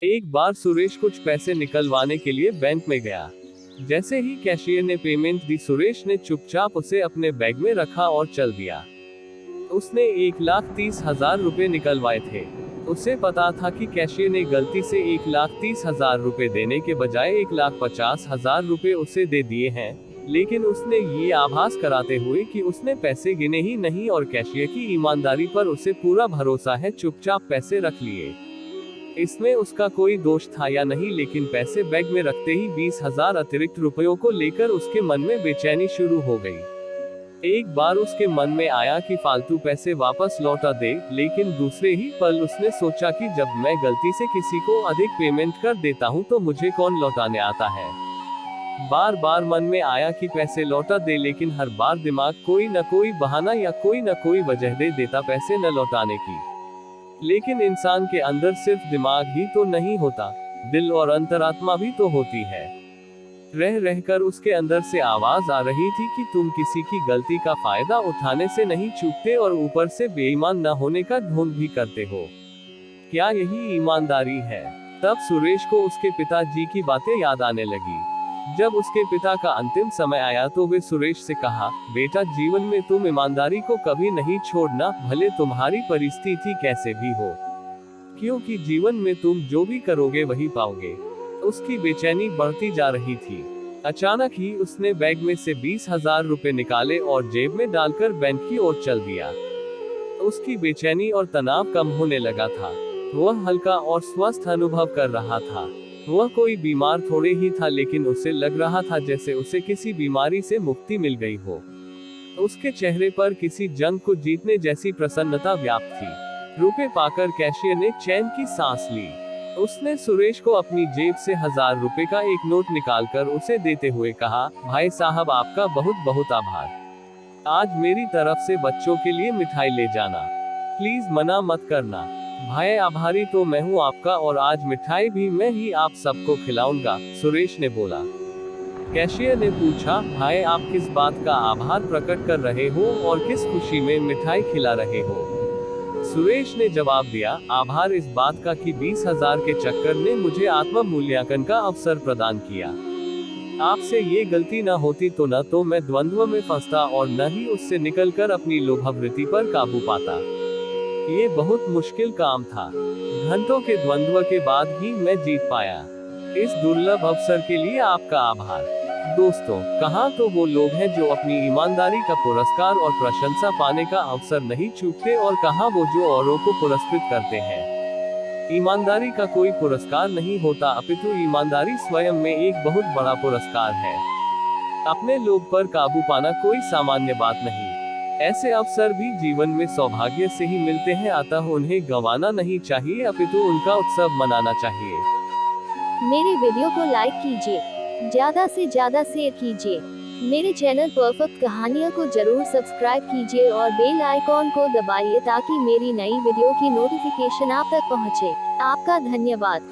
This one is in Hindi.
एक बार सुरेश कुछ पैसे निकलवाने के लिए बैंक में गया। जैसे ही कैशियर ने पेमेंट दी, सुरेश ने चुपचाप उसे अपने बैग में रखा और चल दिया। उसने 1,30,000 रुपए निकलवाए थे। उसे पता था कि कैशियर ने गलती से 1,30,000 रुपए देने के बजाय 1,50,000 रुपए उसे दे दिए हैं, लेकिन उसने ये आभास कराते हुए कि उसने पैसे गिने ही नहीं और कैशियर की ईमानदारी पर उसे पूरा भरोसा है, चुपचाप पैसे रख लिए। इसमें उसका कोई दोष था या नहीं, लेकिन पैसे बैग में रखते ही 20,000 अतिरिक्त रुपयों को लेकर उसके मन में बेचैनी शुरू हो गई। एक बार उसके मन में आया कि फालतू पैसे वापस लौटा दे, लेकिन दूसरे ही पल उसने सोचा कि जब मैं गलती से किसी को अधिक पेमेंट कर देता हूं तो मुझे कौन लौटाने आता है। बार बार मन में आया कि पैसे लौटा दे, लेकिन हर बार दिमाग कोई न कोई बहाना या कोई न कोई वजह दे देता पैसे न लौटाने की। लेकिन इंसान के अंदर सिर्फ दिमाग ही तो नहीं होता, दिल और अंतरात्मा भी तो होती है। रह रहकर उसके अंदर से आवाज आ रही थी कि तुम किसी की गलती का फायदा उठाने से नहीं चूकते और ऊपर से बेईमान न होने का ढोंग भी करते हो। क्या यही ईमानदारी है? तब सुरेश को उसके पिताजी की बातें याद आने लगी। जब उसके पिता का अंतिम समय आया तो वे सुरेश से कहा, बेटा, जीवन में तुम ईमानदारी को कभी नहीं छोड़ना, भले तुम्हारी परिस्थिति कैसे भी हो, क्योंकि जीवन में तुम जो भी करोगे वही पाओगे। उसकी बेचैनी बढ़ती जा रही थी। अचानक ही उसने बैग में से 20,000 रुपए निकाले और जेब में डालकर बैंक की ओर चल दिया। उसकी बेचैनी और तनाव कम होने लगा था। वह हल्का और स्वस्थ अनुभव कर रहा था। वह कोई बीमार थोड़े ही था, लेकिन उसे लग रहा था जैसे उसे किसी बीमारी से मुक्ति मिल गई हो। उसके चेहरे पर किसी जंग को जीतने जैसी प्रसन्नता व्याप्त थी। रुपए पाकर कैशियर ने चैन की सांस ली। उसने सुरेश को अपनी जेब से 1,000 रुपए का एक नोट निकालकर उसे देते हुए कहा, भाई साहब, आपका बहुत बहुत आभार। आज मेरी तरफ से बच्चों के लिए मिठाई ले जाना, प्लीज मना मत करना। भाई, आभारी तो मैं हूँ आपका, और आज मिठाई भी मैं ही आप सबको खिलाऊंगा, सुरेश ने बोला। कैशियर ने पूछा, भाई, आप किस बात का आभार प्रकट कर रहे हो और किस खुशी में मिठाई खिला रहे हो? सुरेश ने जवाब दिया, आभार इस बात का कि 20,000 के चक्कर ने मुझे आत्म मूल्यांकन का अवसर प्रदान किया। आपसे ये गलती न होती तो न तो मैं द्वंद्व में फंसता और न ही उससे निकलकर अपनी लोभावृत्ति पर काबू पाता। ये बहुत मुश्किल काम था। घंटों के द्वंद्व के बाद ही मैं जीत पाया। इस दुर्लभ अवसर के लिए आपका आभार। दोस्तों, कहाँ तो वो लोग हैं जो अपनी ईमानदारी का पुरस्कार और प्रशंसा पाने का अवसर नहीं चूकते, और कहाँ वो जो औरों को पुरस्कृत करते हैं। ईमानदारी का कोई पुरस्कार नहीं होता, अपितु ईमानदारी स्वयं में एक बहुत बड़ा पुरस्कार है। अपने लोभ पर काबू पाना कोई सामान्य बात नहीं। ऐसे अवसर भी जीवन में सौभाग्य से ही मिलते हैं, अतः उन्हें गंवाना नहीं चाहिए, अपितु उनका उत्सव मनाना चाहिए। मेरे वीडियो को लाइक कीजिए, ज्यादा से ज्यादा शेयर कीजिए। मेरे चैनल परफेक्ट कहानियों को जरूर सब्सक्राइब कीजिए और बेल आइकॉन को दबाइए ताकि मेरी नई वीडियो की नोटिफिकेशन आप तक पहुंचे। आपका धन्यवाद।